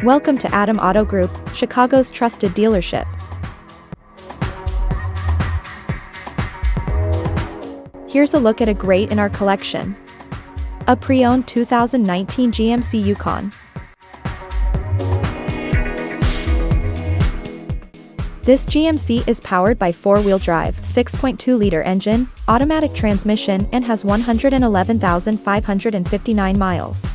Welcome to Adam Auto Group, Chicago's trusted dealership. Here's a look at a great in our collection. A pre-owned 2019 GMC Yukon. This GMC is powered by 4-wheel drive, 6.2-liter engine, automatic transmission, and has 111,559 miles.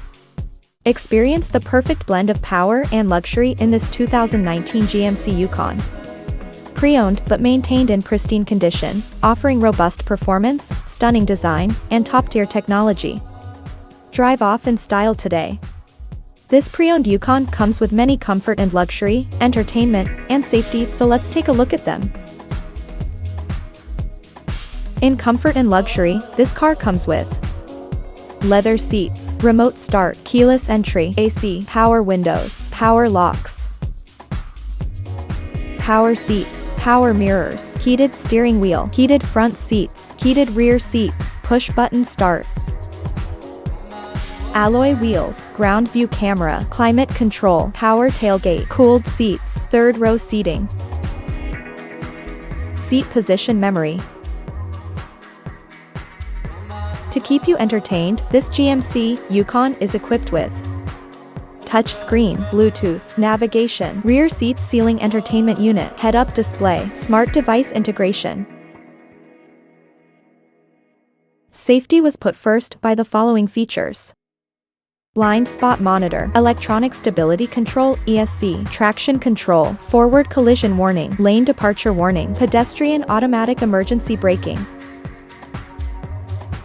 Experience the perfect blend of power and luxury in this 2019 GMC Yukon. Pre-owned but maintained in pristine condition, offering robust performance, stunning design, and top-tier technology. Drive off in style today. This pre-owned Yukon comes with many comfort and luxury, entertainment, and safety, so let's take a look at them. In comfort and luxury, this car comes with leather seats, remote start, keyless entry, AC, power windows, power locks, power seats, power mirrors, heated steering wheel, heated front seats, heated rear seats, push-button start, alloy wheels, ground view camera, climate control, power tailgate, cooled seats, third row seating, seat position memory. To keep you entertained, this GMC Yukon is equipped with touch screen, Bluetooth, navigation, rear seats, ceiling entertainment unit, head-up display, smart device integration. Safety was put first by the following features: blind spot monitor, electronic stability control, ESC, traction control, forward collision warning, lane departure warning, pedestrian automatic emergency braking,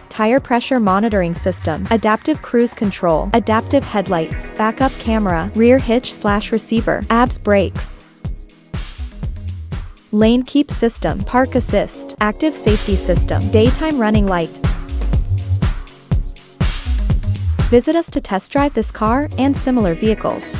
tire pressure monitoring system, adaptive cruise control, adaptive headlights, backup camera, rear hitch/receiver, ABS brakes, lane keep system, park assist, active safety system, daytime running light. Visit us to test drive this car and similar vehicles.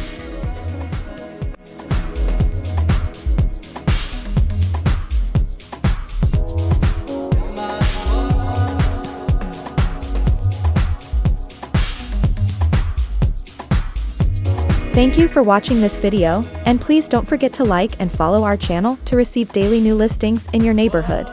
Thank you for watching this video, and please don't forget to like and follow our channel to receive daily new listings in your neighborhood.